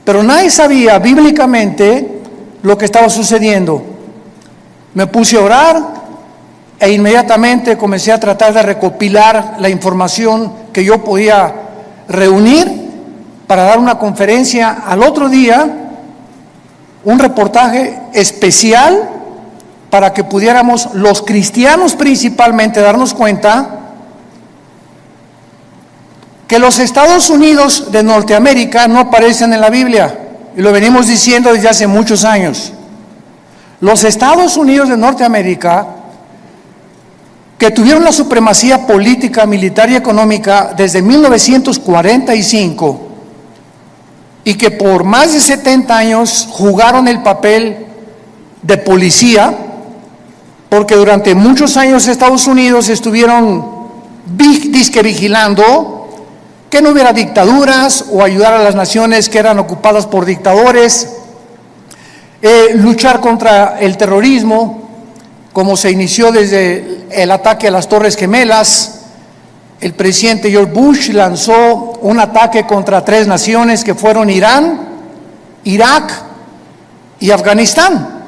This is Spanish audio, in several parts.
pero nadie sabía bíblicamente lo que estaba sucediendo. Me puse a orar e inmediatamente comencé a tratar de recopilar la información que yo podía reunir para dar una conferencia al otro día, un reportaje especial para que pudiéramos los cristianos principalmente darnos cuenta que los Estados Unidos de Norteamérica no aparecen en la Biblia, y lo venimos diciendo desde hace muchos años. Los Estados Unidos de Norteamérica, que tuvieron la supremacía política, militar y económica desde 1945, y que por más de 70 años jugaron el papel de policía, porque durante muchos años Estados Unidos estuvieron disque vigilando que no hubiera dictaduras o ayudar a las naciones que eran ocupadas por dictadores, luchar contra el terrorismo, como se inició desde el ataque a las Torres Gemelas. El presidente George Bush lanzó un ataque contra 3 naciones que fueron Irán, Irak y Afganistán,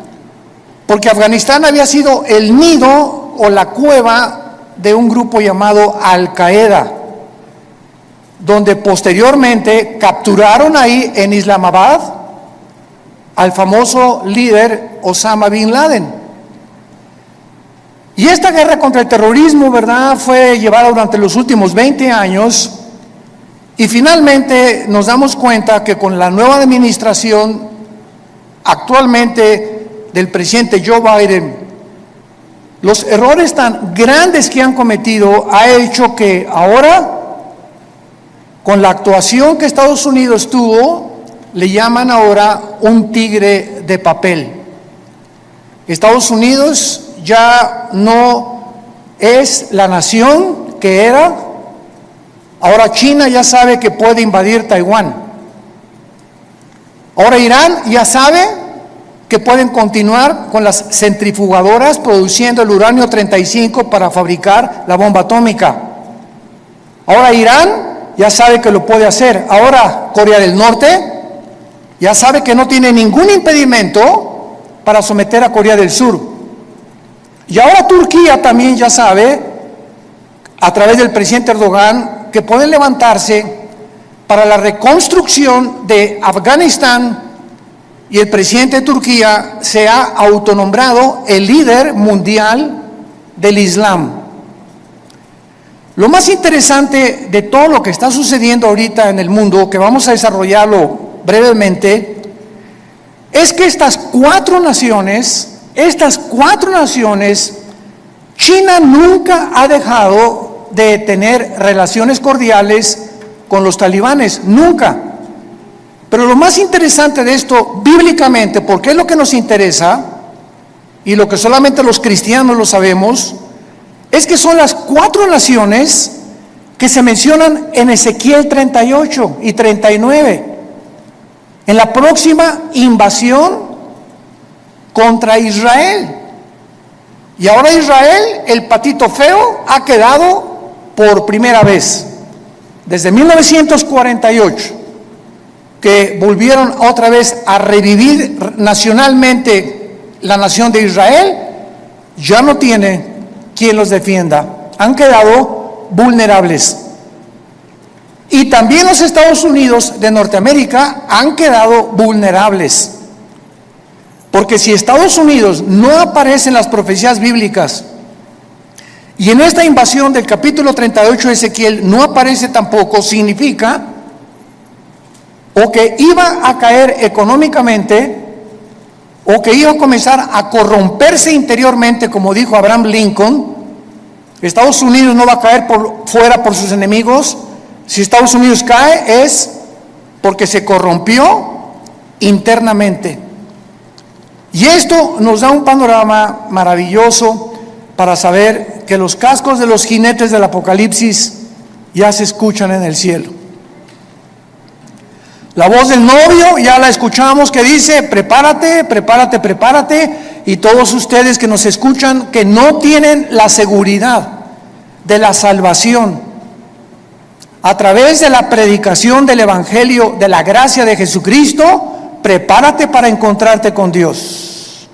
porque Afganistán había sido el nido o la cueva de un grupo llamado Al-Qaeda, donde posteriormente capturaron ahí en Islamabad al famoso líder Osama Bin Laden. Y esta guerra contra el terrorismo, ¿verdad?, fue llevada durante los últimos 20 años, y finalmente nos damos cuenta que con la nueva administración actualmente del presidente Joe Biden, los errores tan grandes que han cometido ha hecho que ahora, con la actuación que Estados Unidos tuvo, le llaman ahora un tigre de papel. Estados Unidos ya no es la nación que era. Ahora China ya sabe que puede invadir Taiwán. Ahora Irán ya sabe que pueden continuar con las centrifugadoras produciendo el uranio 35 para fabricar la bomba atómica. Ahora Irán ya sabe que lo puede hacer. Ahora Corea del Norte ya sabe que no tiene ningún impedimento para someter a Corea del Sur. Y ahora Turquía también ya sabe, a través del presidente Erdogan, que pueden levantarse para la reconstrucción de Afganistán, y el presidente de Turquía se ha autonombrado el líder mundial del Islam. Lo más interesante de todo lo que está sucediendo ahorita en el mundo, que vamos a desarrollarlo brevemente, es que estas cuatro naciones, China nunca ha dejado de tener relaciones cordiales con los talibanes, nunca. Pero lo más interesante de esto, bíblicamente, porque es lo que nos interesa, y lo que solamente los cristianos lo sabemos, es que son las 4 naciones que se mencionan en Ezequiel 38 y 39, en la próxima invasión contra Israel. Y ahora Israel, el patito feo, ha quedado por primera vez, desde 1948, que volvieron otra vez a revivir nacionalmente la nación de Israel, ya no tiene quien los defienda, han quedado vulnerables. Y también los Estados Unidos de Norteamérica han quedado vulnerables, porque si Estados Unidos no aparece en las profecías bíblicas, y en esta invasión del capítulo 38 de Ezequiel no aparece tampoco, significa o que iba a caer económicamente, o que iba a comenzar a corromperse interiormente, como dijo Abraham Lincoln. Estados Unidos no va a caer fuera por sus enemigos. Si Estados Unidos cae es porque se corrompió internamente. Y esto nos da un panorama maravilloso para saber que los cascos de los jinetes del Apocalipsis ya se escuchan en el cielo. La voz del novio ya la escuchamos, que dice: prepárate, prepárate, prepárate. Y todos ustedes que nos escuchan, que no tienen la seguridad de la salvación, a través de la predicación del Evangelio de la gracia de Jesucristo, prepárate para encontrarte con Dios.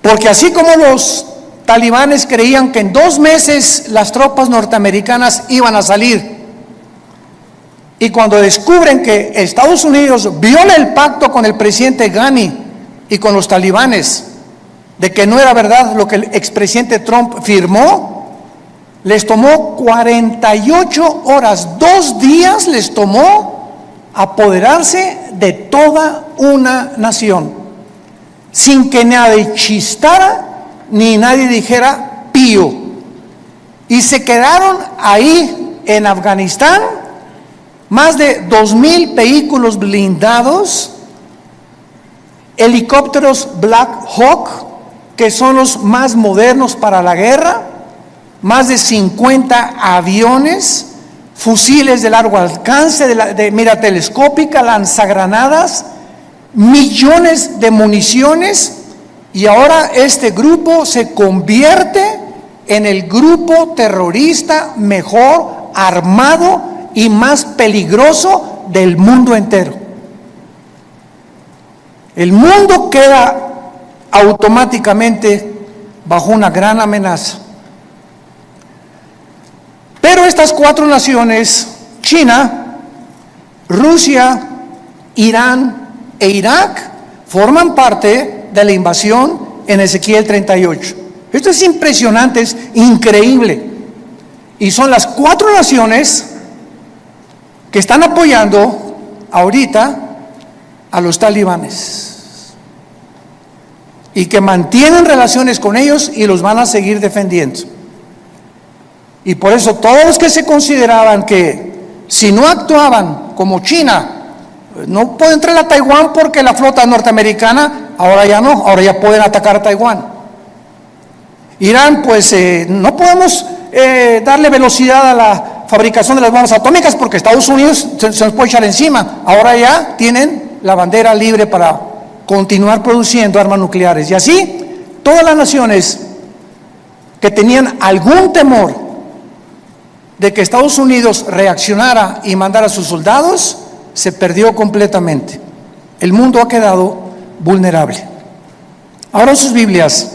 Porque así como los talibanes creían que en 2 meses las tropas norteamericanas iban a salir, y cuando descubren que Estados Unidos viola el pacto con el presidente Ghani y con los talibanes, de que no era verdad lo que el expresidente Trump firmó, les tomó 48 horas, 2 días les tomó apoderarse de toda una nación, sin que nadie chistara ni nadie dijera pío. Y se quedaron ahí en Afganistán más de 2,000 vehículos blindados, helicópteros Black Hawk, que son los más modernos para la guerra, más de 50 aviones, fusiles de largo alcance, de mira telescópica, lanzagranadas, millones de municiones, y ahora este grupo se convierte en el grupo terrorista mejor armado y más peligroso del mundo entero. El mundo queda automáticamente bajo una gran amenaza. Pero estas 4 naciones, China, Rusia, Irán e Irak, forman parte de la invasión en Ezequiel 38. Esto es impresionante, es increíble. Y son las 4 naciones que están apoyando ahorita a los talibanes y que mantienen relaciones con ellos y los van a seguir defendiendo. Y por eso todos los que se consideraban que si no actuaban como China, no pueden entrar a Taiwán porque la flota norteamericana, ahora ya no, ahora ya pueden atacar a Taiwán. Irán, pues no podemos darle velocidad a la fabricación de las bombas atómicas porque Estados Unidos se nos puede echar encima. Ahora ya tienen la bandera libre para continuar produciendo armas nucleares. Y así, todas las naciones que tenían algún temor de que Estados Unidos reaccionara y mandara a sus soldados, se perdió completamente. El mundo ha quedado vulnerable. Ahora sus Biblias,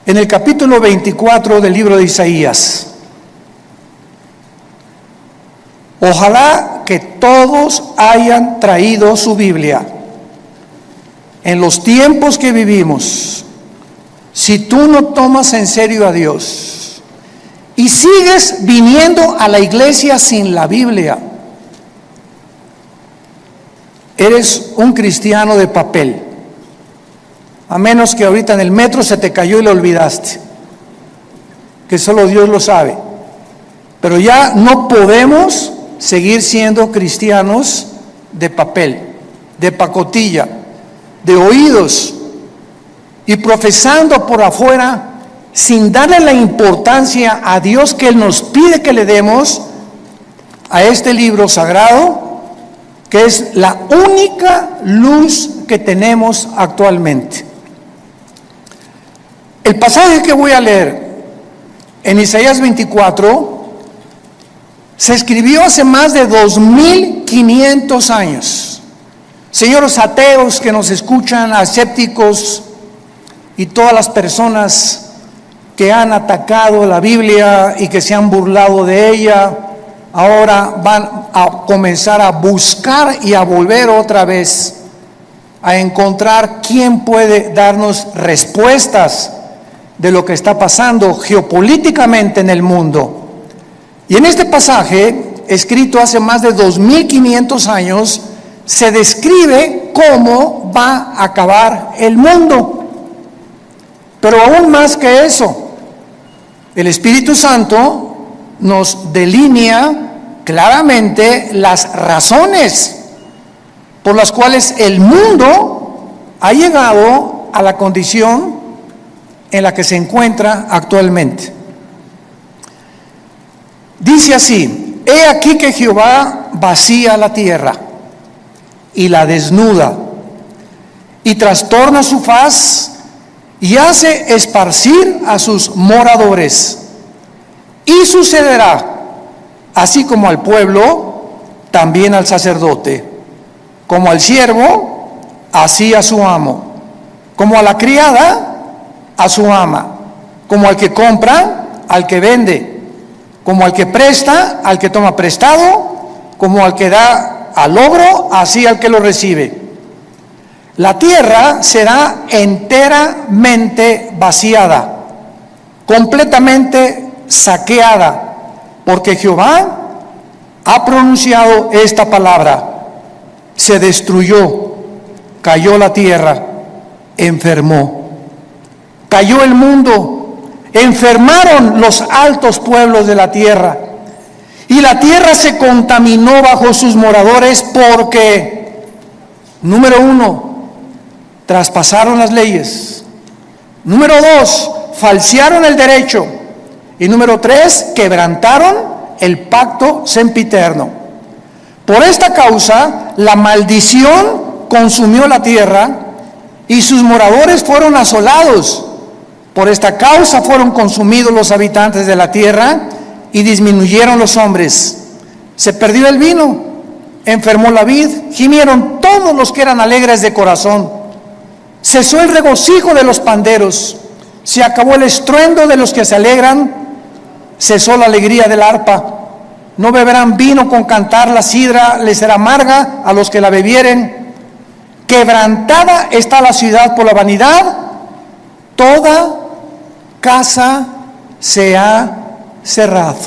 en el capítulo 24 del libro de Isaías. Ojalá que todos hayan traído su Biblia. En los tiempos que vivimos, si tú no tomas en serio a Dios y sigues viniendo a la iglesia sin la Biblia, eres un cristiano de papel, a menos que ahorita en el metro se te cayó y lo olvidaste, que solo Dios lo sabe. Pero ya no podemos seguir siendo cristianos de papel, de pacotilla, de oídos, y profesando por afuera sin darle la importancia a Dios que Él nos pide que le demos a este libro sagrado, que es la única luz que tenemos actualmente. El pasaje que voy a leer en Isaías 24 se escribió hace más de 2,500 años. Señores ateos que nos escuchan, escépticos y todas las personas que han atacado la Biblia y que se han burlado de ella, ahora van a comenzar a buscar y a volver otra vez a encontrar quién puede darnos respuestas de lo que está pasando geopolíticamente en el mundo. Y en este pasaje, escrito hace más de 2,500 años, se describe cómo va a acabar el mundo. Pero aún más que eso, el Espíritu Santo nos delinea claramente las razones por las cuales el mundo ha llegado a la condición en la que se encuentra actualmente. Dice así: he aquí que Jehová vacía la tierra y la desnuda, y trastorna su faz, y hace esparcir a sus moradores. Y sucederá así como al pueblo, también al sacerdote, como al siervo, así a su amo, como a la criada, a su ama, como al que compra, al que vende, como al que presta, al que toma prestado, como al que da al logro, así al que lo recibe. La tierra será enteramente vaciada, completamente saqueada, porque Jehová ha pronunciado esta palabra. Se destruyó, cayó la tierra, enfermó. Cayó el mundo, enfermaron los altos pueblos de la tierra. Y la tierra se contaminó bajo sus moradores porque, número 1, traspasaron las leyes. Número 2, falsearon el derecho. Y número 3, quebrantaron el pacto sempiterno. Por esta causa, la maldición consumió la tierra y sus moradores fueron asolados. Por esta causa fueron consumidos los habitantes de la tierra y disminuyeron los hombres. Se perdió el vino, enfermó la vid, gimieron todos los que eran alegres de corazón. Cesó el regocijo de los panderos, se acabó el estruendo de los que se alegran, cesó la alegría del arpa. No beberán vino con cantar, la sidra les será amarga a los que la bebieren. Quebrantada está la ciudad por la vanidad, toda casa se ha cerrado,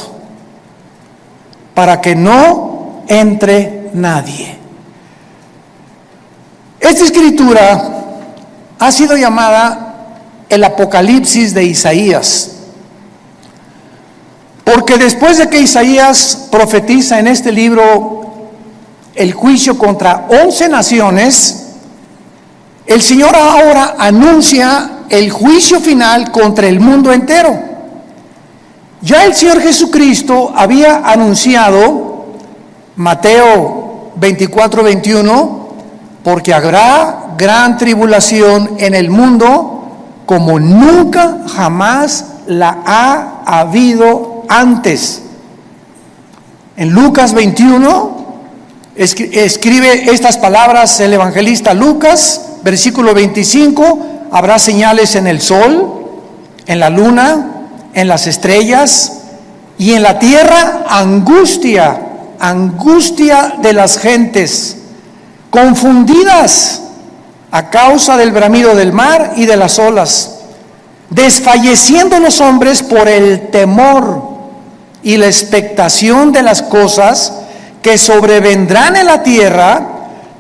para que no entre nadie. Esta escritura ha sido llamada el Apocalipsis de Isaías, porque después de que Isaías profetiza en este libro el juicio contra 11 naciones, el Señor ahora anuncia el juicio final contra el mundo entero. Ya el Señor Jesucristo había anunciado, Mateo 24:21, porque habrá gran tribulación en el mundo como nunca jamás la ha habido antes. En Lucas 21 escribe estas palabras el evangelista Lucas, versículo 25: habrá señales en el sol, en la luna, en las estrellas, y en la tierra angustia, angustia de las gentes, confundidas a causa del bramido del mar y de las olas, desfalleciendo los hombres por el temor y la expectación de las cosas que sobrevendrán en la tierra,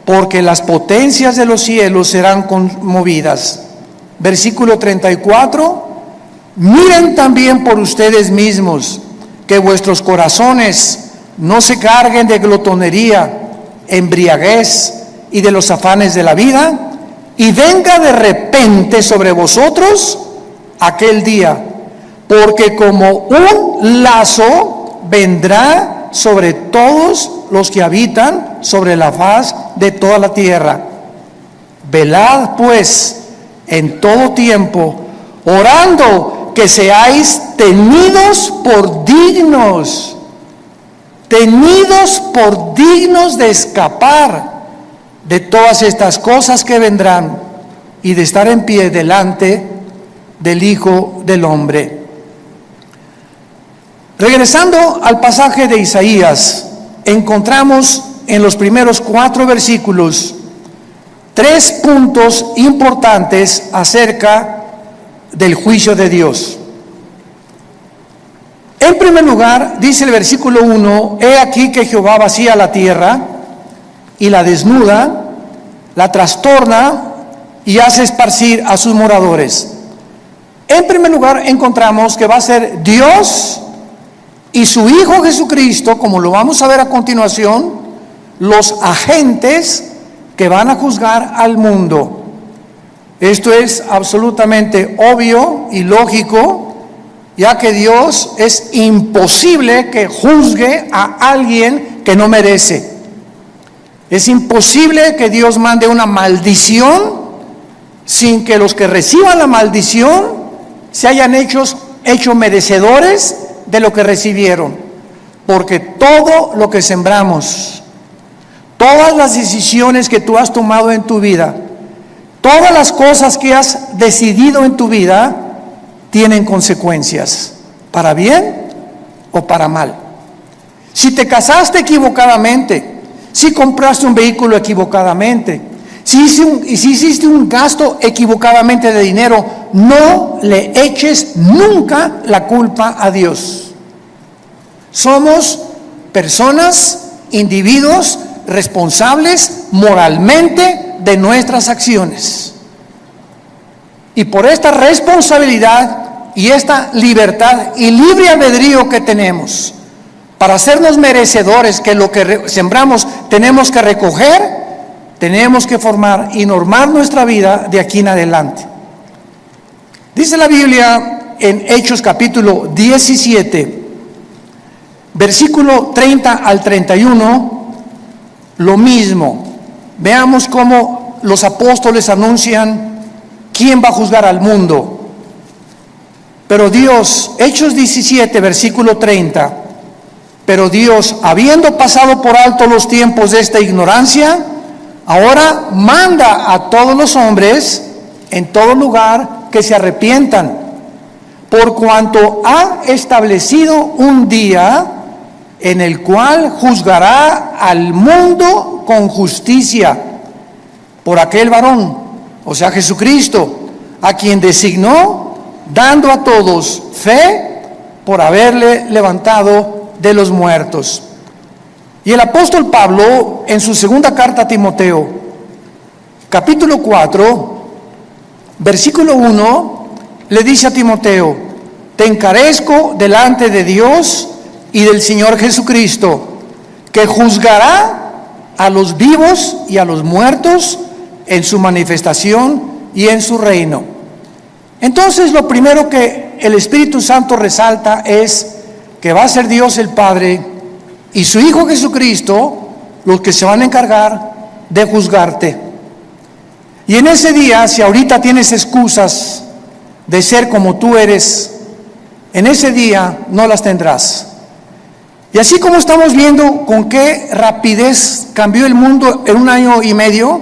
porque las potencias de los cielos serán conmovidas. Versículo 34: miren también por ustedes mismos, que vuestros corazones no se carguen de glotonería, embriaguez y de los afanes de la vida, y venga de repente sobre vosotros aquel día, porque como un lazo vendrá sobre todos los que habitan sobre la faz de toda la tierra. Velad pues en todo tiempo, orando que seáis tenidos por dignos de escapar de todas estas cosas que vendrán y de estar en pie delante del Hijo del Hombre. Regresando al pasaje de Isaías, encontramos en los primeros 4 versículos 3 puntos importantes acerca del juicio de Dios. En primer lugar, dice el versículo 1: he aquí que Jehová vacía la tierra y la desnuda, la trastorna y hace esparcir a sus moradores. En primer lugar, encontramos que va a ser Dios y su Hijo Jesucristo, como lo vamos a ver a continuación, los agentes que van a juzgar al mundo. Esto es absolutamente obvio y lógico, ya que Dios es imposible que juzgue a alguien que no merece. Es imposible que Dios mande una maldición sin que los que reciban la maldición se hayan hecho merecedores de lo que recibieron. porque todo lo que sembramos, todas las decisiones que tú has tomado en tu vida, todas las cosas que has decidido en tu vida, tienen consecuencias, para bien o para mal. Si te casaste equivocadamente, si compraste un vehículo equivocadamente, si hiciste un gasto equivocadamente de dinero, no le eches nunca la culpa a Dios. Somos personas, individuos responsables moralmente de nuestras acciones. Y por esta responsabilidad y esta libertad y libre albedrío que tenemos, para hacernos merecedores que lo que sembramos tenemos que recoger, tenemos que formar y normar nuestra vida de aquí en adelante. Dice la Biblia en Hechos capítulo 17, versículo 30 al 31, lo mismo. Veamos cómo los apóstoles anuncian quién va a juzgar al mundo. Pero Dios, Hechos 17, versículo 30, pero Dios, habiendo pasado por alto los tiempos de esta ignorancia, ahora manda a todos los hombres en todo lugar que se arrepientan, por cuanto ha establecido un día en el cual juzgará al mundo con justicia por aquel varón, o sea Jesucristo, a quien designó, dando a todos fe por haberle levantado de los muertos. Y el apóstol Pablo, en su segunda carta a Timoteo, capítulo 4, versículo 1, le dice a Timoteo: te encarezco delante de Dios y del Señor Jesucristo, que juzgará a los vivos y a los muertos en su manifestación y en su reino. Entonces, lo primero que el Espíritu Santo resalta es que va a ser Dios el Padre y su Hijo Jesucristo los que se van a encargar de juzgarte. Y en ese día, si ahorita tienes excusas de ser como tú eres, en ese día no las tendrás. Y así como estamos viendo con qué rapidez cambió el mundo en 1 año y medio,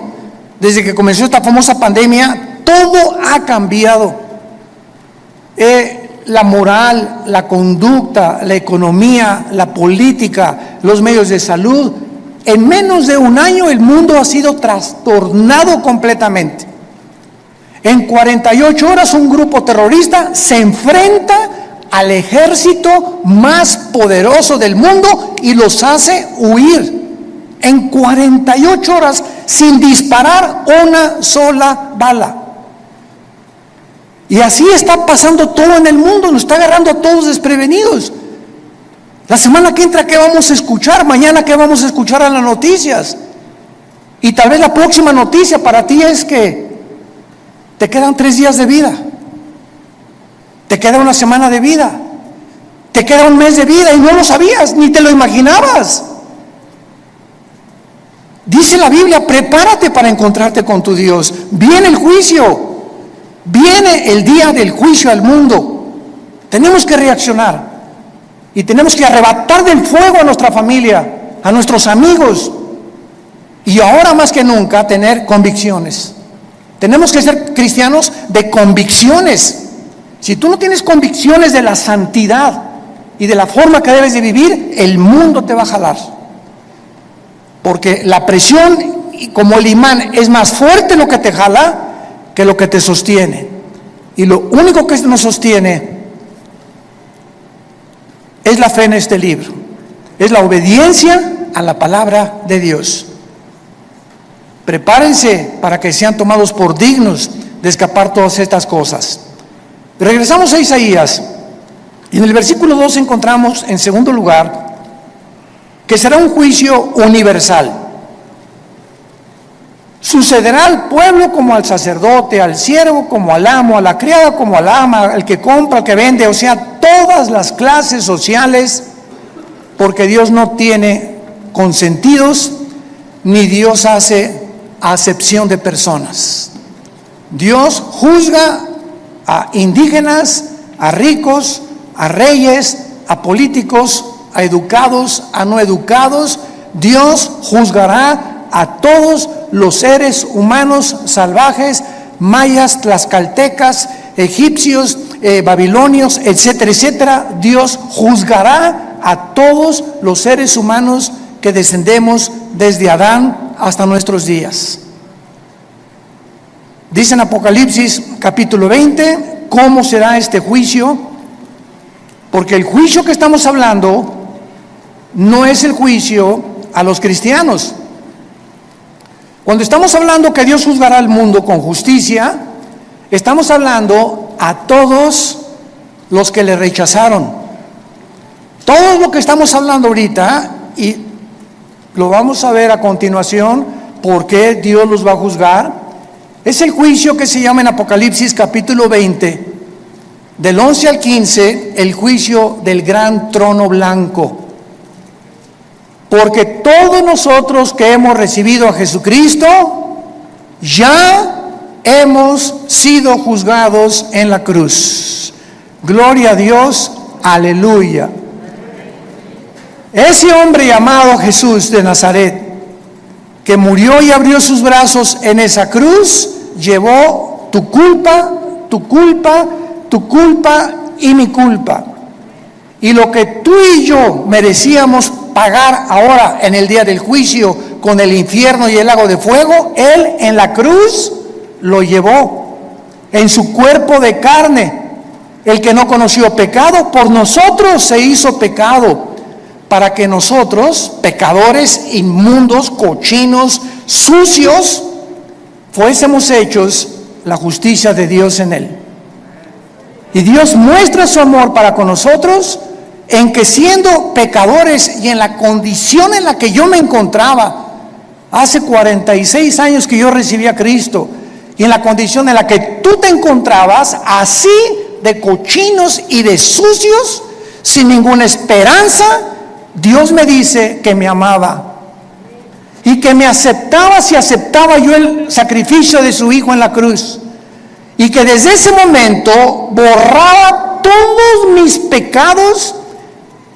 desde que comenzó esta famosa pandemia, todo ha cambiado. La moral, la conducta, la economía, la política, los medios de salud. En menos de 1 año el mundo ha sido trastornado completamente. En 48 horas un grupo terrorista se enfrenta al ejército más poderoso del mundo y los hace huir. En 48 horas sin disparar una sola bala. Y así está pasando todo en el mundo, nos está agarrando a todos desprevenidos. La semana que entra, ¿qué vamos a escuchar? Mañana, ¿qué vamos a escuchar en las noticias? Y tal vez la próxima noticia para ti es que te quedan 3 días de vida, te queda 1 semana de vida, te queda 1 mes de vida y no lo sabías, ni te lo imaginabas. Dice la Biblia: prepárate para encontrarte con tu Dios. Viene el juicio. Viene el día del juicio al mundo. Tenemos que reaccionar y tenemos que arrebatar del fuego a nuestra familia, a nuestros amigos, y ahora más que nunca tener convicciones. Tenemos que ser cristianos de convicciones. Si tú no tienes convicciones de la santidad y de la forma que debes de vivir, el mundo te va a jalar, porque la presión, como el imán, es más fuerte lo que te jala que lo que te sostiene. Y lo único que nos sostiene es la fe en este libro, es la obediencia a la palabra de Dios. Prepárense para que sean tomados por dignos de escapar todas estas cosas. Regresamos a Isaías, y en el versículo 2 encontramos, en segundo lugar, que será un juicio universal. Sucederá al pueblo como al sacerdote, al siervo como al amo, a la criada como al ama, al que compra, al que vende, o sea, todas las clases sociales, porque Dios no tiene consentidos, ni Dios hace acepción de personas. Dios juzga a indígenas, a ricos, a reyes, a políticos, a educados, a no educados. Dios juzgará a todos los seres humanos salvajes, mayas, tlaxcaltecas, egipcios, babilonios, etcétera, etcétera. Dios juzgará a todos los seres humanos que descendemos desde Adán hasta nuestros días. Dice en Apocalipsis capítulo 20 cómo será este juicio, porque el juicio que estamos hablando no es el juicio a los cristianos. Cuando estamos hablando que Dios juzgará al mundo con justicia, estamos hablando a todos los que le rechazaron. Todo lo que estamos hablando ahorita, y lo vamos a ver a continuación, por qué Dios los va a juzgar, es el juicio que se llama en Apocalipsis capítulo 20, del 11 al 15, el juicio del gran trono blanco. Porque todos nosotros que hemos recibido a Jesucristo, ya hemos sido juzgados en la cruz. Gloria a Dios, aleluya. Ese hombre llamado Jesús de Nazaret, que murió y abrió sus brazos en esa cruz, llevó tu culpa, tu culpa, tu culpa y mi culpa. Y lo que tú y yo merecíamos pagar ahora en el día del juicio con el infierno y el lago de fuego, Él en la cruz lo llevó en su cuerpo de carne. El que no conoció pecado, por nosotros se hizo pecado, para que nosotros, pecadores, inmundos, cochinos, sucios, fuésemos hechos la justicia de Dios en Él. Y Dios muestra su amor para con nosotros en que, siendo pecadores y en la condición en la que yo me encontraba, hace 46 años que yo recibí a Cristo, y en la condición en la que tú te encontrabas, así de cochinos y de sucios, sin ninguna esperanza, Dios me dice que me amaba y que me aceptaba si aceptaba yo el sacrificio de su Hijo en la cruz, y que desde ese momento borraba todos mis pecados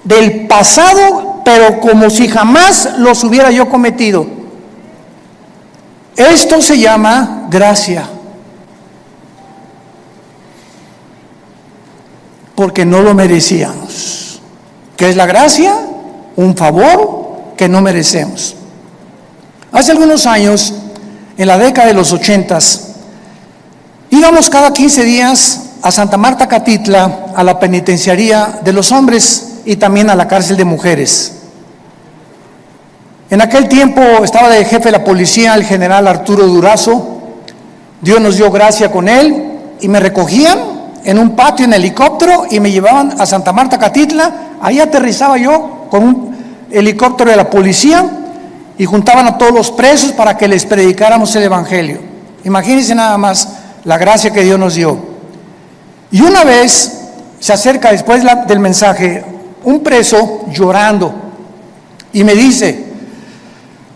del pasado, pero como si jamás los hubiera yo cometido. Esto se llama gracia, porque no lo merecíamos. ¿Qué es la gracia? Un favor que no merecemos. Hace algunos años, en la década de los 80s, íbamos cada 15 días a Santa Marta Catitla, a la penitenciaría de los hombres y también a la cárcel de mujeres. En aquel tiempo estaba de jefe de la policía el general Arturo Durazo. Dios nos dio gracia con él y me recogían en un patio en helicóptero y me llevaban a Santa Marta Catitla. Ahí aterrizaba yo con un helicóptero de la policía y juntaban a todos los presos para que les predicáramos el evangelio. Imagínense nada más la gracia que Dios nos dio. Y una vez se acerca después del mensaje un preso llorando y me dice: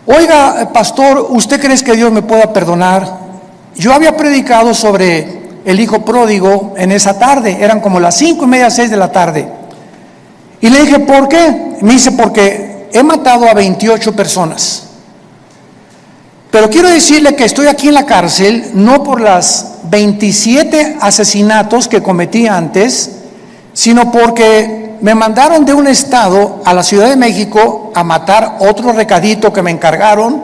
oiga, pastor, ¿usted cree que Dios me pueda perdonar? Yo había predicado sobre el hijo pródigo en esa tarde, eran como las 5:30, 6 de la tarde. Y le dije, ¿por qué? Me dice, porque he matado a 28 personas. Pero quiero decirle que estoy aquí en la cárcel no por las 27 asesinatos que cometí antes, sino porque me mandaron de un estado a la Ciudad de México a matar otro recadito que me encargaron,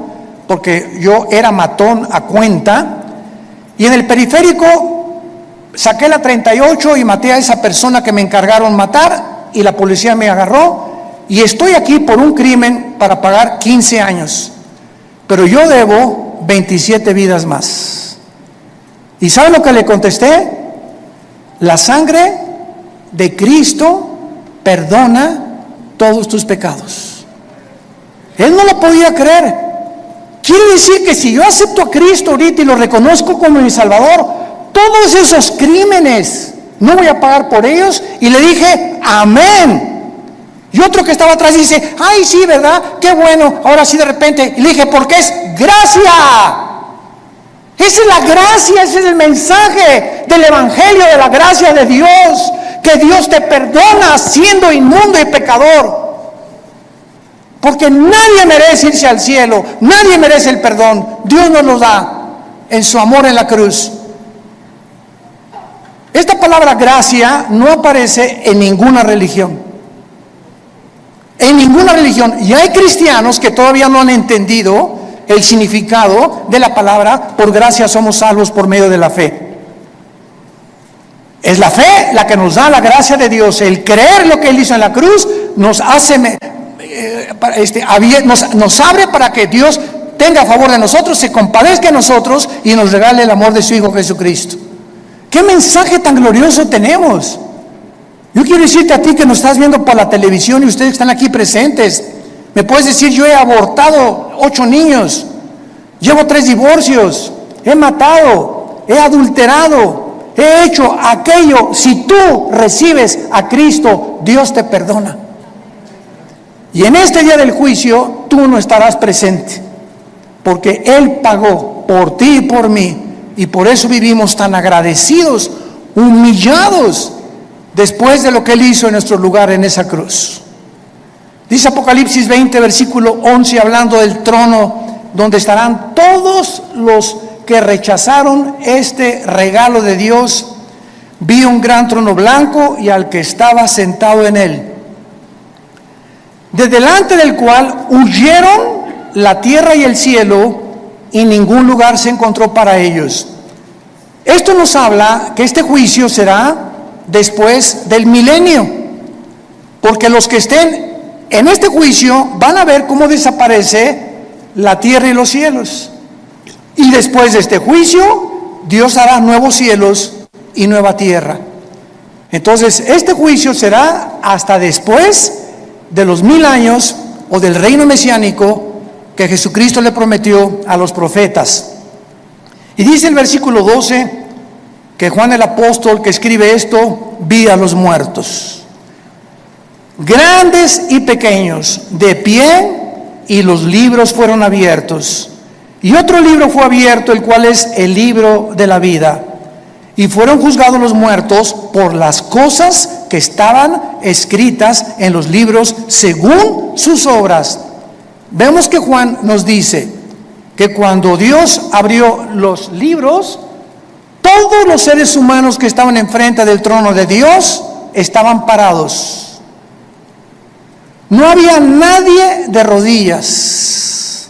porque yo era matón a cuenta, y en el periférico saqué la 38 y maté a esa persona que me encargaron matar, y la policía me agarró, y estoy aquí por un crimen para pagar 15 años, pero yo debo 27 vidas más. ¿Y saben lo que le contesté? La sangre de Cristo perdona todos tus pecados. Él no lo podía creer. Quiere decir que si yo acepto a Cristo ahorita y lo reconozco como mi Salvador, todos esos crímenes no voy a pagar por ellos. Y le dije, amén. Y otro que estaba atrás dice, ay, sí, ¿verdad? Qué bueno, ahora sí de repente. Y le dije, porque es gracia. Esa es la gracia, ese es el mensaje del Evangelio, de la gracia de Dios, que Dios te perdona siendo inmundo y pecador. Porque nadie merece irse al cielo, nadie merece el perdón. Dios nos lo da en su amor en la cruz. Esta palabra gracia no aparece en ninguna religión. En ninguna religión. Y hay cristianos que todavía no han entendido el significado de la palabra por gracia somos salvos por medio de la fe. Es la fe la que nos da la gracia de Dios. El creer lo que Él hizo en la cruz nos hace, nos abre para que Dios tenga a favor de nosotros, se compadezca de nosotros y nos regale el amor de su Hijo Jesucristo. ¿Qué mensaje tan glorioso tenemos? Yo quiero decirte a ti que nos estás viendo por la televisión y ustedes que están aquí presentes, me puedes decir: yo he abortado 8 niños, llevo 3 divorcios, he matado, he adulterado, he hecho aquello. Si tú recibes a Cristo, Dios te perdona. Y en este día del juicio tú no estarás presente, porque Él pagó por ti y por mí, y por eso vivimos tan agradecidos, humillados, después de lo que Él hizo en nuestro lugar en esa cruz. Dice Apocalipsis 20, versículo 11, hablando del trono donde estarán todos los que rechazaron este regalo de Dios. Vi un gran trono blanco y al que estaba sentado en él, de delante del cual huyeron la tierra y el cielo, y ningún lugar se encontró para ellos. Esto nos habla que este juicio será después del milenio, porque los que estén en este juicio van a ver cómo desaparece la tierra y los cielos. Y después de este juicio, Dios hará nuevos cielos y nueva tierra. Entonces, este juicio será hasta después de los 1000 años o del reino mesiánico que Jesucristo le prometió a los profetas. Y dice el versículo 12 que Juan el apóstol que escribe esto, vi a los muertos, grandes y pequeños, de pie, y los libros fueron abiertos. Y otro libro fue abierto, el cual es el libro de la vida. Y fueron juzgados los muertos por las cosas que estaban escritas en los libros según sus obras. Vemos que Juan nos dice que cuando Dios abrió los libros, todos los seres humanos que estaban enfrente del trono de Dios estaban parados. No había nadie de rodillas,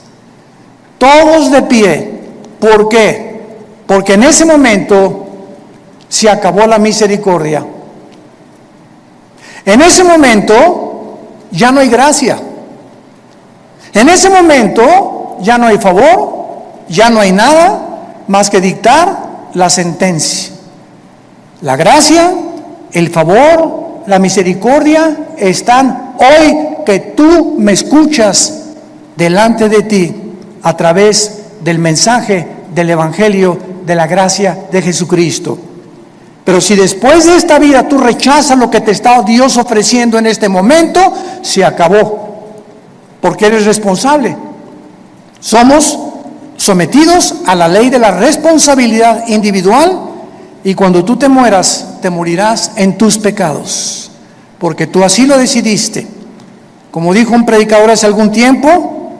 todos de pie. ¿Por qué? Porque en ese momento se acabó la misericordia. En ese momento ya no hay gracia. En ese momento ya no hay favor, ya no hay nada más que dictar la sentencia. La gracia, el favor, la misericordia están hoy que tú me escuchas delante de ti a través del mensaje del Evangelio de la gracia de Jesucristo. Pero si después de esta vida tú rechazas lo que te está Dios ofreciendo en este momento, se acabó, porque eres responsable. Somos sometidos a la ley de la responsabilidad individual, y cuando tú te mueras, te morirás en tus pecados, porque tú así lo decidiste. Como dijo un predicador hace algún tiempo,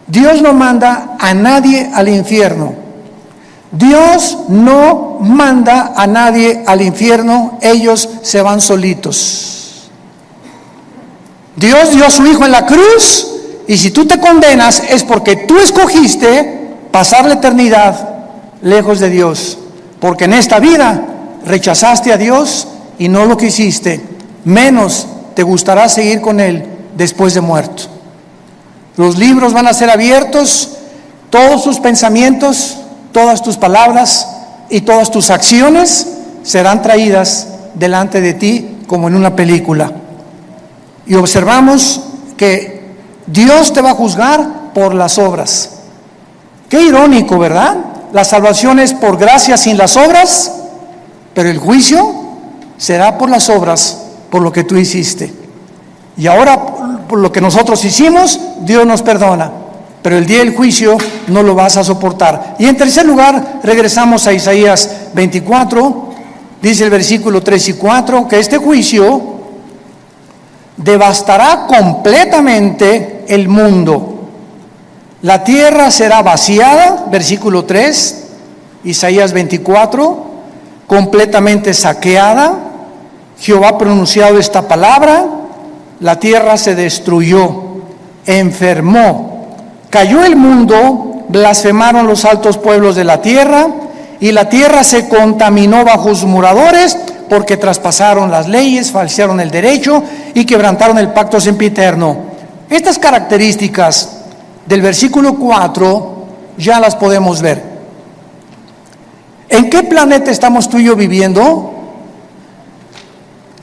Dios no manda a nadie al infierno. Dios no manda a nadie al infierno, ellos se van solitos. Dios dio a su Hijo en la cruz, y si tú te condenas es porque tú escogiste pasar la eternidad lejos de Dios, porque en esta vida rechazaste a Dios y no lo quisiste, menos te gustará seguir con Él después de muerto. Los libros van a ser abiertos, todos tus pensamientos, todas tus palabras y todas tus acciones serán traídas delante de ti como en una película. Y observamos que Dios te va a juzgar por las obras. Qué irónico, ¿verdad? La salvación es por gracia sin las obras, pero el juicio será por las obras, por lo que tú hiciste. Y ahora, por lo que nosotros hicimos, Dios nos perdona, pero el día del juicio no lo vas a soportar. Y en tercer lugar, regresamos a Isaías 24, dice el versículo 3 y 4, que este juicio devastará completamente el mundo. La tierra será vaciada, versículo 3, Isaías 24, completamente saqueada. Jehová ha pronunciado esta palabra, la tierra se destruyó, enfermó, cayó el mundo, blasfemaron los altos pueblos de la tierra, y la tierra se contaminó bajo sus moradores, porque traspasaron las leyes, falsearon el derecho y quebrantaron el pacto sempiterno. Estas características del versículo 4 ya las podemos ver. ¿En qué planeta estamos tú y yo viviendo?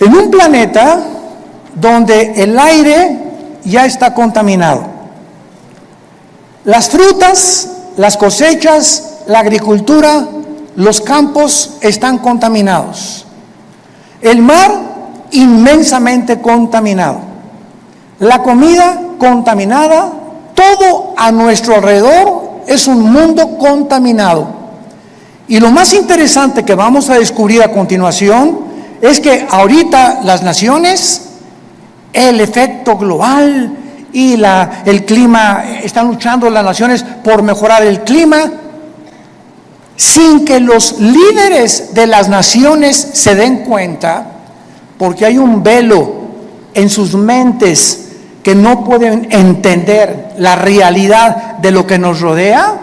En un planeta donde el aire ya está contaminado. Las frutas, las cosechas, la agricultura, los campos están contaminados. El mar inmensamente contaminado. La comida contaminada. Todo a nuestro alrededor es un mundo contaminado. Y lo más interesante que vamos a descubrir a continuación es que ahorita las naciones, el efecto global y el clima, están luchando las naciones por mejorar el clima, sin que los líderes de las naciones se den cuenta, porque hay un velo en sus mentes que no pueden entender la realidad de lo que nos rodea.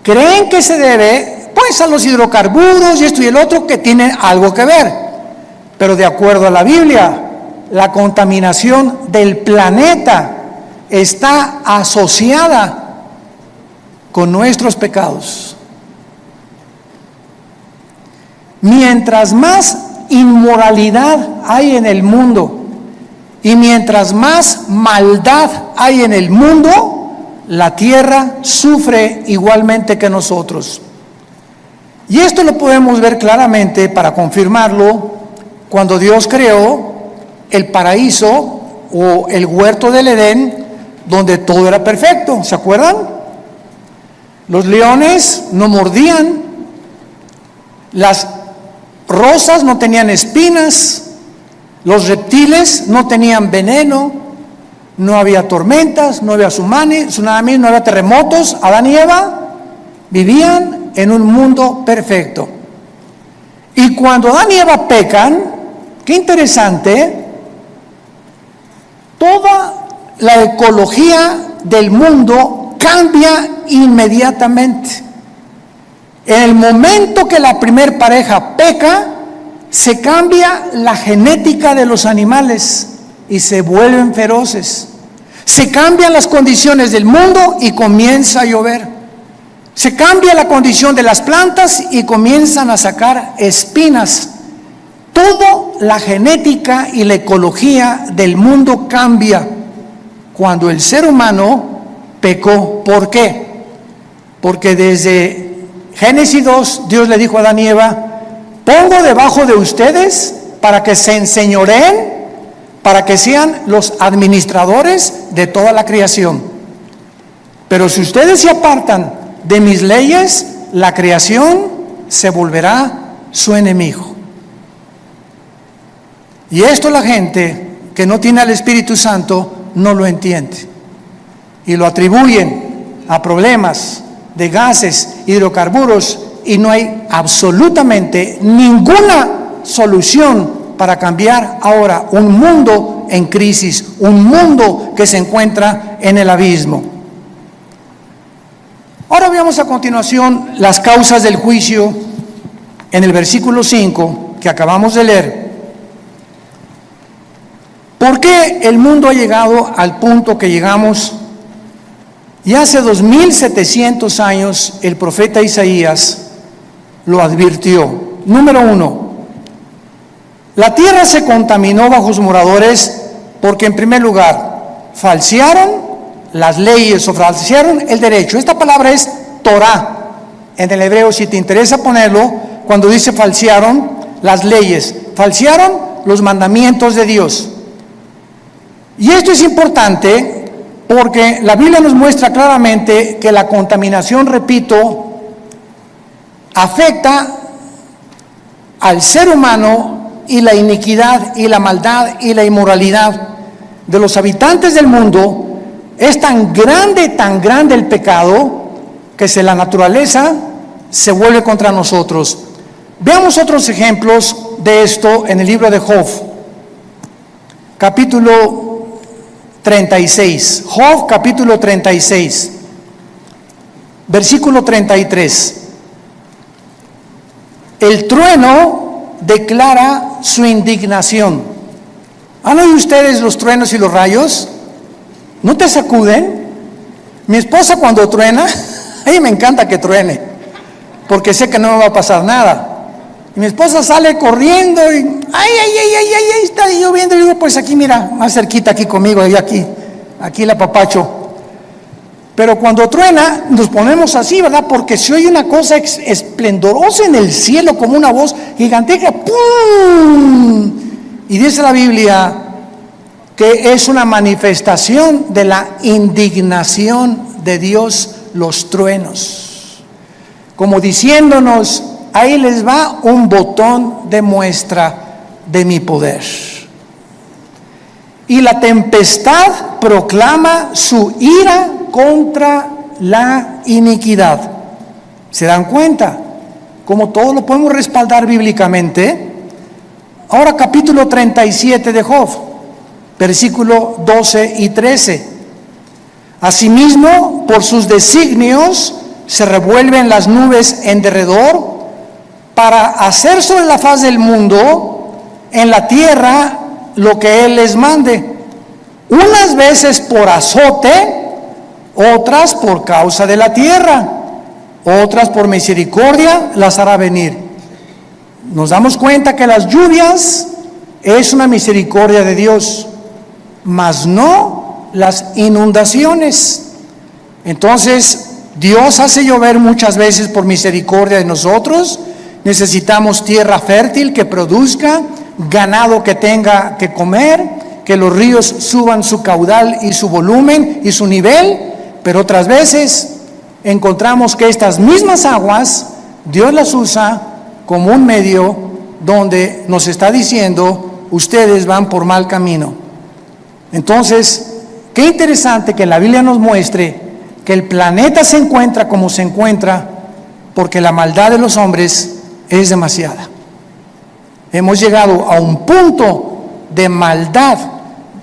Creen que se debe, pues, a los hidrocarburos y esto y el otro, que tienen algo que ver. Pero de acuerdo a la Biblia, la contaminación del planeta está asociada con nuestros pecados. Mientras más inmoralidad hay en el mundo y mientras más maldad hay en el mundo, la tierra sufre igualmente que nosotros. Y esto lo podemos ver claramente, para confirmarlo, cuando Dios creó el paraíso o el huerto del Edén, donde todo era perfecto. ¿Se acuerdan? Los leones no mordían, las rosas no tenían espinas, los reptiles no tenían veneno, no había tormentas, no había tsunamis, no había terremotos. Adán y Eva vivían en un mundo perfecto. Y cuando Adán y Eva pecan, qué interesante, toda la ecología del mundo cambia inmediatamente. En el momento que la primer pareja peca, se cambia la genética de los animales y se vuelven feroces. Se cambian las condiciones del mundo y comienza a llover. Se cambia la condición de las plantas y comienzan a sacar espinas. Toda la genética y la ecología del mundo cambia cuando el ser humano pecó. ¿Por qué? Porque desde Génesis 2, Dios le dijo a Adán y Eva: pongo debajo de ustedes para que se enseñoreen, para que sean los administradores de toda la creación. Pero si ustedes se apartan de mis leyes, la creación se volverá su enemigo. Y esto la gente que no tiene al Espíritu Santo no lo entiende. Y lo atribuyen a problemas de gases, hidrocarburos, y no hay absolutamente ninguna solución para cambiar ahora un mundo en crisis, un mundo que se encuentra en el abismo. Ahora veamos a continuación las causas del juicio en el versículo 5 que acabamos de leer. ¿Por qué el mundo ha llegado al punto que llegamos? Y hace 2700 años el profeta Isaías lo advirtió. Número 1, la tierra se contaminó bajo sus moradores porque, en primer lugar, falsearon las leyes o falsearon el derecho. Esta palabra es Torah en el hebreo, si te interesa ponerlo, cuando dice falsearon las leyes, falsearon los mandamientos de Dios. Y esto es importante porque la Biblia nos muestra claramente que la contaminación, repito, afecta al ser humano, y la iniquidad y la maldad y la inmoralidad de los habitantes del mundo, es tan grande el pecado, que si la naturaleza se vuelve contra nosotros. Veamos otros ejemplos de esto en el libro de Job, capítulo 36. Job, capítulo 36, versículo 33. El trueno declara su indignación. ¿Han oído ustedes los truenos y los rayos? ¿No te sacuden? Mi esposa cuando truena, a mí me encanta que truene, porque sé que no me va a pasar nada. Y mi esposa sale corriendo y ay, está lloviendo. Y digo, pues aquí mira, más cerquita aquí conmigo, y aquí la papacho. Pero cuando truena, nos ponemos así, ¿verdad? Porque se oye una cosa esplendorosa en el cielo, como una voz gigantesca, ¡pum! Y dice la Biblia que es una manifestación de la indignación de Dios, los truenos. Como diciéndonos, ahí les va un botón de muestra de mi poder. Y la tempestad proclama su ira contra la iniquidad. ¿Se dan cuenta? Como todo lo podemos respaldar bíblicamente. Ahora capítulo 37 de Job, versículo 12 y 13. Asimismo, por sus designios se revuelven las nubes en derredor, para hacer sobre la faz del mundo, en la tierra, lo que Él les mande. Unas veces por azote, otras por causa de la tierra, otras por misericordia las hará venir. Nos damos cuenta que las lluvias es una misericordia de Dios, mas no las inundaciones. Entonces, Dios hace llover muchas veces por misericordia de nosotros. Necesitamos tierra fértil que produzca, ganado que tenga que comer, que los ríos suban su caudal y su volumen y su nivel. Pero otras veces encontramos que estas mismas aguas Dios las usa como un medio donde nos está diciendo, ustedes van por mal camino. Entonces, qué interesante que la Biblia nos muestre que el planeta se encuentra como se encuentra porque la maldad de los hombres es demasiada. Hemos llegado a un punto de maldad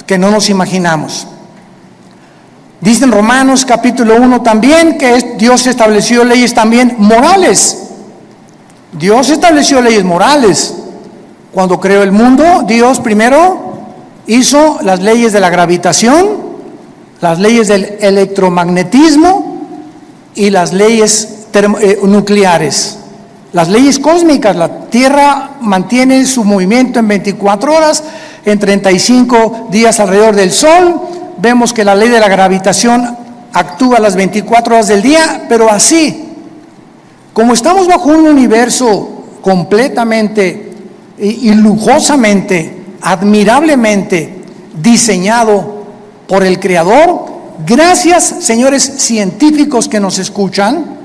que no nos imaginamos. Dice en Romanos capítulo 1 también que Dios estableció leyes también morales. Dios estableció leyes morales. Cuando creó el mundo, Dios primero hizo las leyes de la gravitación, las leyes del electromagnetismo y las leyes nucleares. Las leyes cósmicas, la Tierra mantiene su movimiento en 24 horas, en 35 días alrededor del Sol. Vemos que la ley de la gravitación actúa las 24 horas del día, pero así, como estamos bajo un universo completamente y lujosamente, admirablemente diseñado por el Creador, gracias, señores científicos que nos escuchan,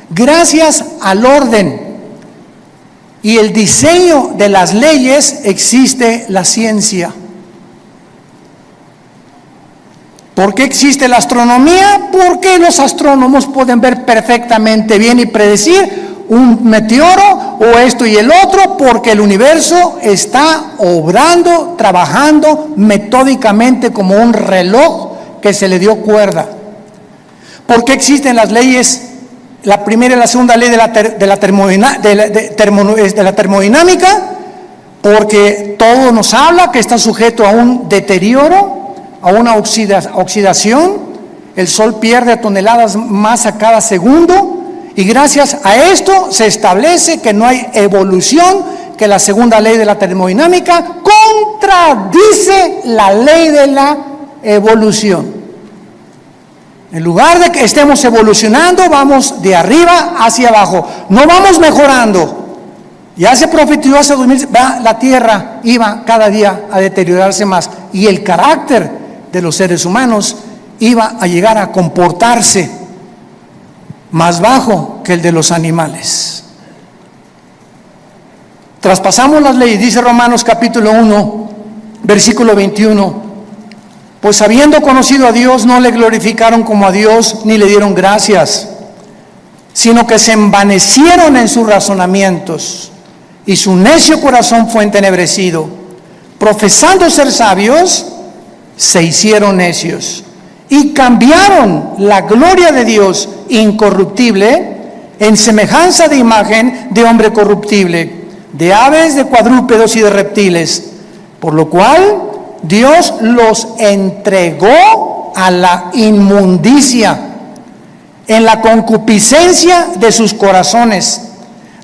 gracias al orden y el diseño de las leyes existe la ciencia. ¿Por qué existe la astronomía? Porque los astrónomos pueden ver perfectamente bien y predecir un meteoro o esto y el otro, porque el universo está obrando, trabajando metódicamente como un reloj que se le dio cuerda. ¿Por qué existen las leyes? La primera y la segunda ley de la termodinámica, porque todo nos habla que está sujeto a un deterioro, a una oxidación. El Sol pierde toneladas más a cada segundo, y gracias a esto se establece que no hay evolución, que la segunda ley de la termodinámica contradice la ley de la evolución. En lugar de que estemos evolucionando, vamos de arriba hacia abajo, no vamos mejorando. Ya se profetizó hace 2000, la tierra iba cada día a deteriorarse más, y el carácter de los seres humanos iba a llegar a comportarse más bajo que el de los animales. Traspasamos las leyes, dice Romanos capítulo 1, versículo 21. Pues habiendo conocido a Dios, no le glorificaron como a Dios, ni le dieron gracias, sino que se envanecieron en sus razonamientos, y su necio corazón fue entenebrecido. Profesando ser sabios, se hicieron necios, y cambiaron la gloria de Dios incorruptible en semejanza de imagen de hombre corruptible, de aves, de cuadrúpedos y de reptiles, por lo cual Dios los entregó a la inmundicia en la concupiscencia de sus corazones,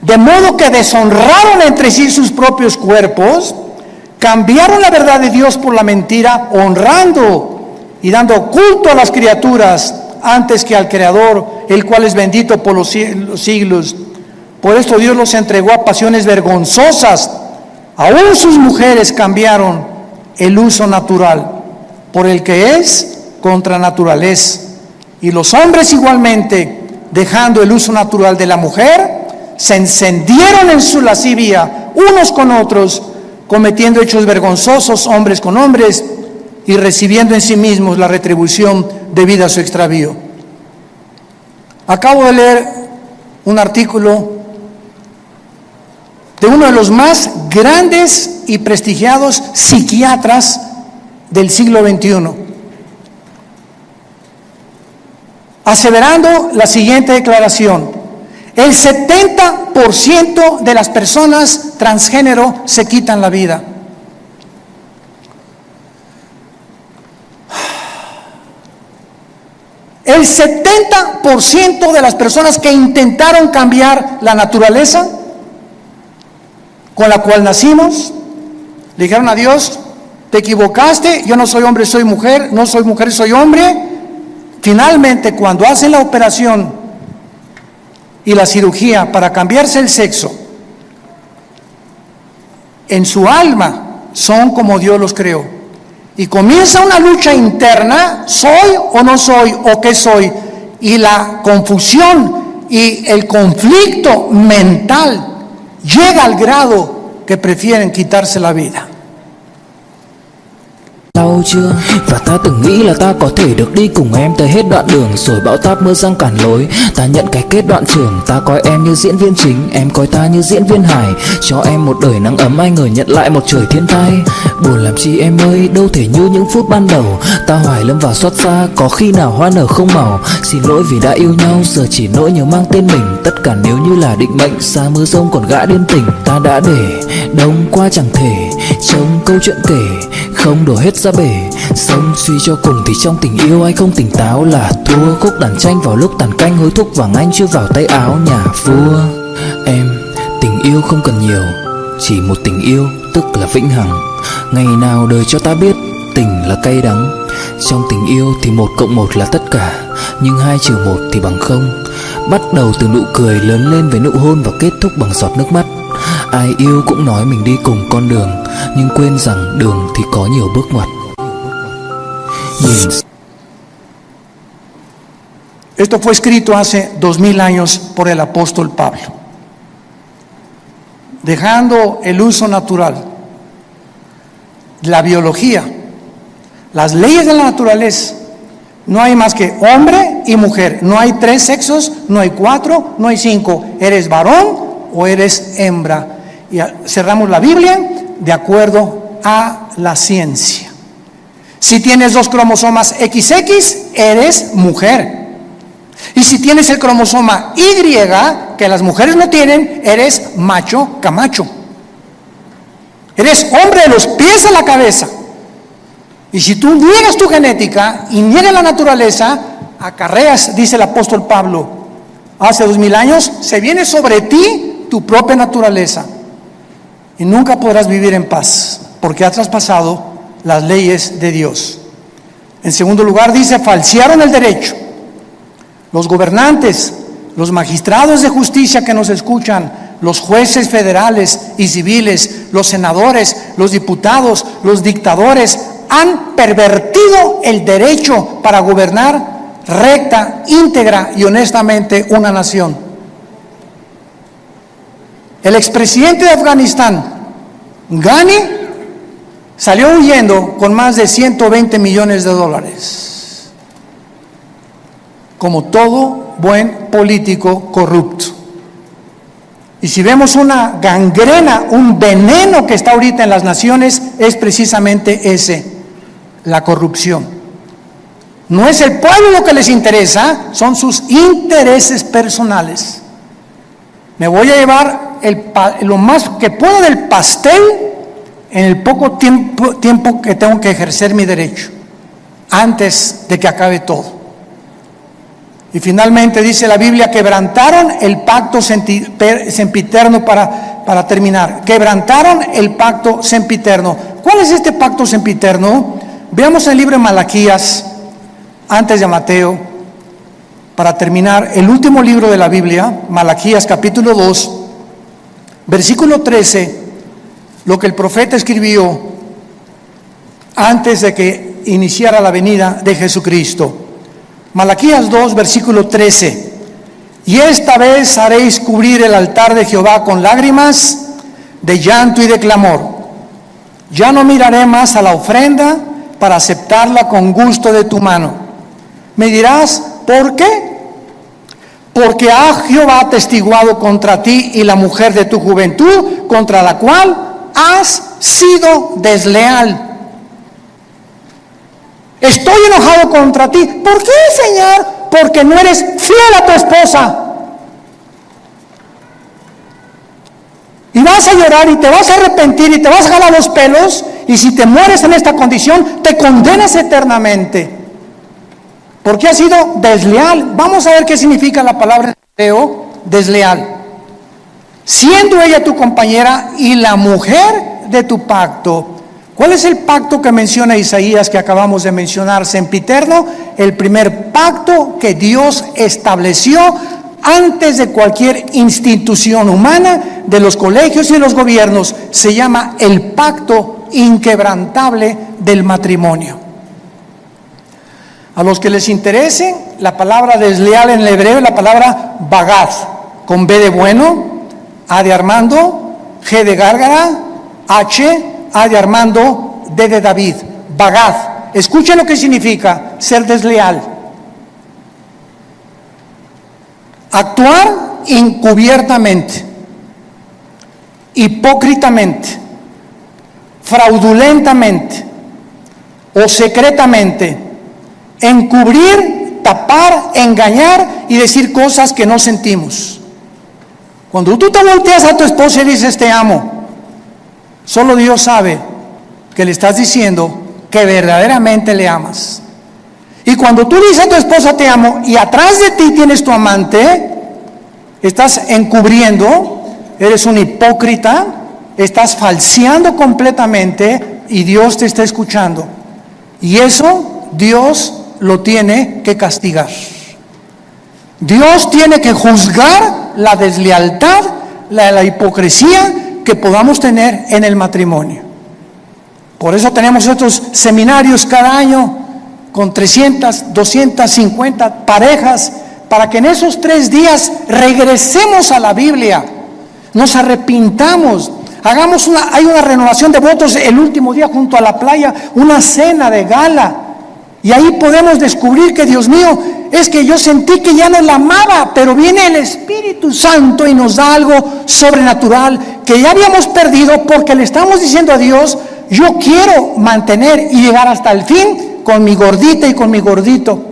de modo que deshonraron entre sí sus propios cuerpos, cambiaron la verdad de Dios por la mentira, honrando y dando culto a las criaturas antes que al Creador, el cual es bendito por los siglos. Por esto Dios los entregó a pasiones vergonzosas. Aún sus mujeres cambiaron el uso natural por el que es contra naturaleza. Y los hombres igualmente, dejando el uso natural de la mujer, se encendieron en su lascivia unos con otros, cometiendo hechos vergonzosos hombres con hombres, y recibiendo en sí mismos la retribución debida a su extravío. Acabo de leer un artículo de uno de los más grandes y prestigiados psiquiatras del siglo XXI, aseverando la siguiente declaración: el 70% de las personas transgénero se quitan la vida. El 70% de las personas que intentaron cambiar la naturaleza con la cual nacimos, le dijeron a Dios: te equivocaste, yo no soy hombre, soy mujer, no soy mujer, soy hombre. Finalmente, cuando hacen la operación y la cirugía para cambiarse el sexo, en su alma son como Dios los creó. Y comienza una lucha interna: ¿soy o no soy? ¿O qué soy? Y la confusión y el conflicto mental llega al grado que prefieren quitarse la vida. Đau chưa? Và ta từng nghĩ là ta có thể được đi cùng em tới hết đoạn đường, rồi bão táp mưa giăng cản lối. Ta nhận cái kết đoạn trường, ta coi em như diễn viên chính, em coi ta như diễn viên hài. Cho em một đời nắng ấm, ai ngờ nhận lại một trời thiên tai. Buồn làm chi em ơi, đâu thể như những phút ban đầu. Ta hoài lâm vào xót xa, có khi nào hoa nở không màu. Xin lỗi vì đã yêu nhau, giờ chỉ nỗi nhớ mang tên mình. Tất cả nếu như là định mệnh, xa mưa rông còn gã điên tình. Ta đã để đông qua chẳng thể trông câu chuyện kể, không đổ hết ra bể. Xong suy cho cùng thì trong tình yêu ai không tỉnh táo là thua. Khúc đàn tranh vào lúc tàn canh, hối thúc vàng anh chưa vào tay áo nhà vua. Em, tình yêu không cần nhiều, chỉ một tình yêu tức là vĩnh hằng. Ngày nào đời cho ta biết tình là cay đắng. Trong tình yêu thì 1 + 1 là tất cả, nhưng 2 - 1 thì bằng không. Bắt đầu từ nụ cười, lớn lên với nụ hôn và kết thúc bằng giọt nước mắt. Ai yêu cũng nói mình đi cùng con đường, nhưng quên rằng đường thì có nhiều bước ngoặt. Esto fue escrito hace 2000 años por el apóstol Pablo. Dejando el uso natural, la biología, las leyes de la naturaleza, no hay más que hombre y mujer. No hay 3 sexos, no hay 4, no hay 5. Eres varón o eres hembra. Y cerramos la Biblia de acuerdo a la ciencia. Si tienes 2 cromosomas XX, eres mujer. Y si tienes el cromosoma Y, que las mujeres no tienen, eres macho camacho. Eres hombre de los pies a la cabeza. Y si tú niegas tu genética y niegas la naturaleza, acarreas, dice el apóstol Pablo, hace 2000 años, se viene sobre ti tu propia naturaleza. Y nunca podrás vivir en paz, porque has traspasado las leyes de Dios. En segundo lugar dice: falsearon el derecho. Los gobernantes, los magistrados de justicia que nos escuchan, los jueces federales y civiles, los senadores, los diputados, los dictadores, han pervertido el derecho para gobernar recta, íntegra y honestamente una nación. El expresidente de Afganistán, Ghani, salió huyendo con más de 120 millones de dólares, como todo buen político corrupto. Y si vemos una gangrena, un veneno que está ahorita en las naciones, es precisamente ese, la corrupción. No es el pueblo lo que les interesa, son sus intereses personales. Me voy a llevar lo más que puedo del pastel en el poco tiempo que tengo que ejercer mi derecho, antes de que acabe todo. Y finalmente dice la Biblia, quebrantaron el pacto sempiterno para terminar. Quebrantaron el pacto sempiterno. ¿Cuál es este pacto sempiterno? Veamos el libro de Malaquías, antes de Mateo, para terminar, el último libro de la Biblia, Malaquías capítulo 2, versículo 13, lo que el profeta escribió antes de que iniciara la venida de Jesucristo. Malaquías 2, versículo 13. Y esta vez haréis cubrir el altar de Jehová con lágrimas, de llanto y de clamor. Ya no miraré más a la ofrenda para aceptarla con gusto de tu mano. Me dirás, ¿por qué? Porque ha Jehová atestiguado contra ti y la mujer de tu juventud, contra la cual has sido desleal. Estoy enojado contra ti. ¿Por qué, Señor? Porque no eres fiel a tu esposa. Y vas a llorar y te vas a arrepentir y te vas a jalar los pelos, y si te mueres en esta condición, te condenas eternamente. Porque has sido desleal. Vamos a ver qué significa la palabra en hebreo, desleal. Siendo ella tu compañera y la mujer de tu pacto. ¿Cuál es el pacto que menciona Isaías que acabamos de mencionar? Sempiterno, el primer pacto que Dios estableció antes de cualquier institución humana, de los colegios y de los gobiernos. Se llama el pacto inquebrantable del matrimonio. A los que les interese, la palabra desleal en el hebreo es la palabra bagad, con B de bueno, A de Armando, G de Gárgara, A de Armando, D de David, bagad. Escuchen lo que significa ser desleal. Actuar encubiertamente, hipócritamente, fraudulentamente o secretamente, encubrir, tapar, engañar y decir cosas que no sentimos. Cuando tú te volteas a tu esposa y dices te amo, solo Dios sabe que le estás diciendo que verdaderamente le amas. Y cuando tú dices a tu esposa te amo y atrás de ti tienes tu amante, estás encubriendo, eres un hipócrita, estás falseando completamente y Dios te está escuchando. Y eso Dios lo tiene que castigar. Dios tiene que juzgar la deslealtad, la hipocresía que podamos tener en el matrimonio. Por eso tenemos estos seminarios cada año con 300, 250 parejas, para que en esos 3 días regresemos a la Biblia, nos arrepintamos, hay una renovación de votos el último día junto a la playa, una cena de gala, y ahí podemos descubrir que, Dios mío, es que yo sentí que ya no la amaba, pero viene el Espíritu Santo y nos da algo sobrenatural que ya habíamos perdido, porque le estamos diciendo a Dios, yo quiero mantener y llegar hasta el fin con mi gordita y con mi gordito,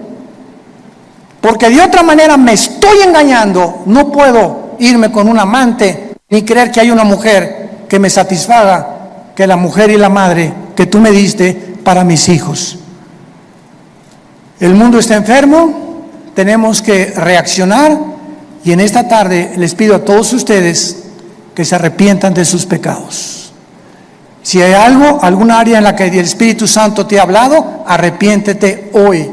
porque de otra manera me estoy engañando. No puedo irme con un amante ni creer que hay una mujer que me satisfaga, que la mujer y la madre que tú me diste para mis hijos. El mundo está enfermo, tenemos que reaccionar, y en esta tarde les pido a todos ustedes que se arrepientan de sus pecados. Si hay alguna área en la que el Espíritu Santo te ha hablado, arrepiéntete hoy.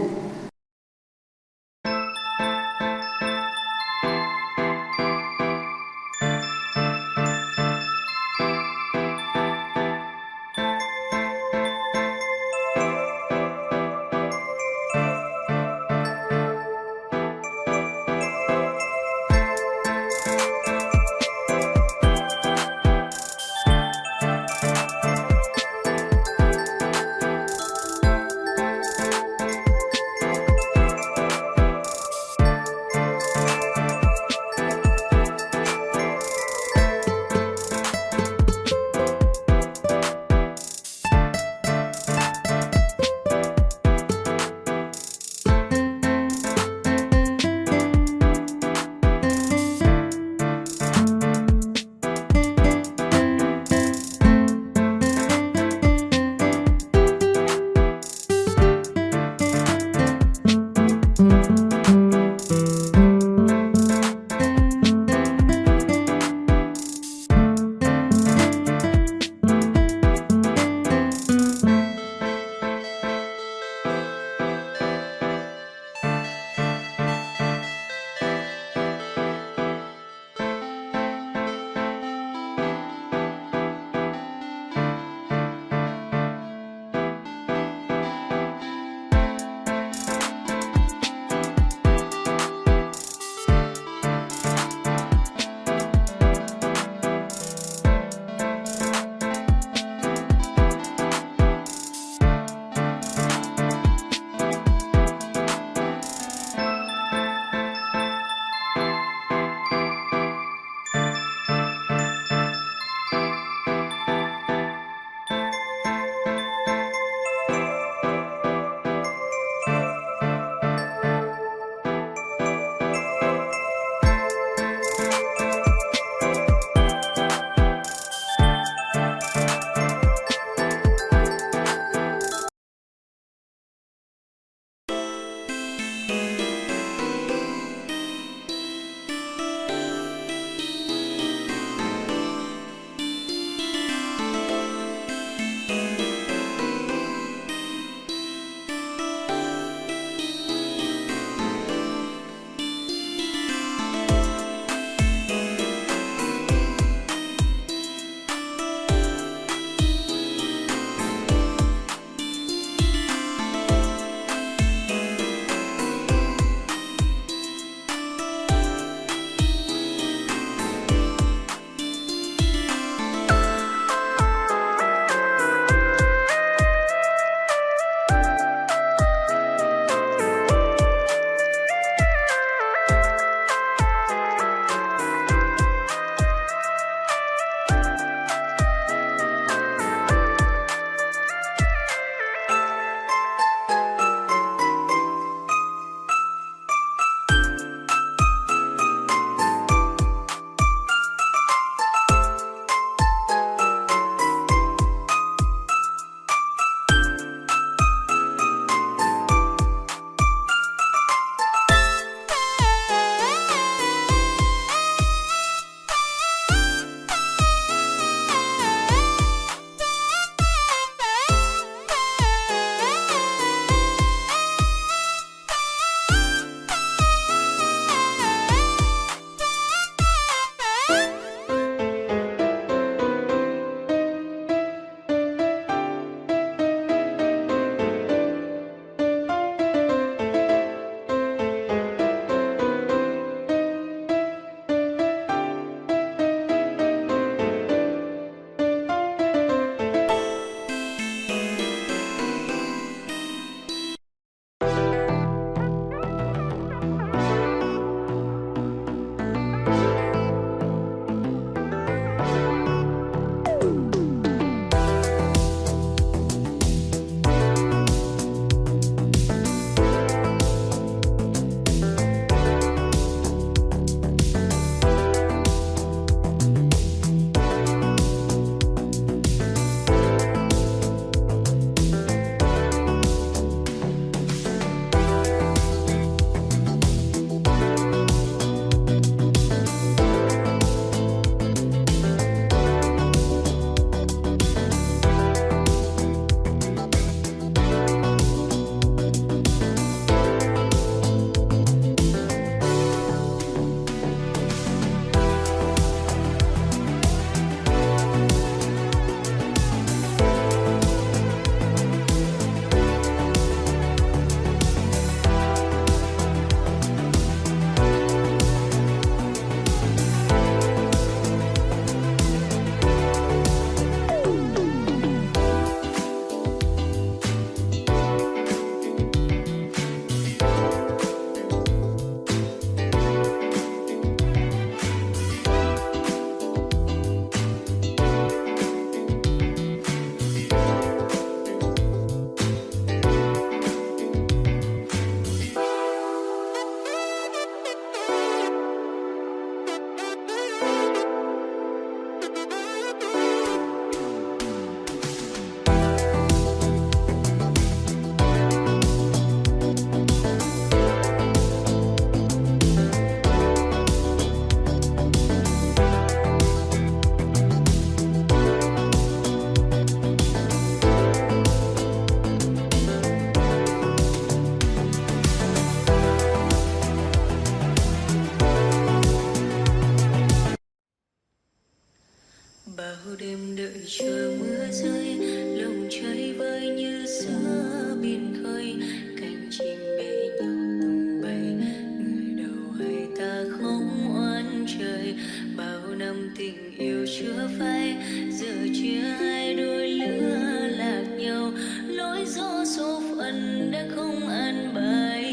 đêm đợi chờ mưa rơi, lòng chơi vơi như giữa biển khơi, cánh chim bế nhau tung bay, người đầu hay ta không oán trời. Bao năm tình yêu chưa phai, giờ chia hai đôi lứa lạc nhau, lối gió số phận đã không an bài.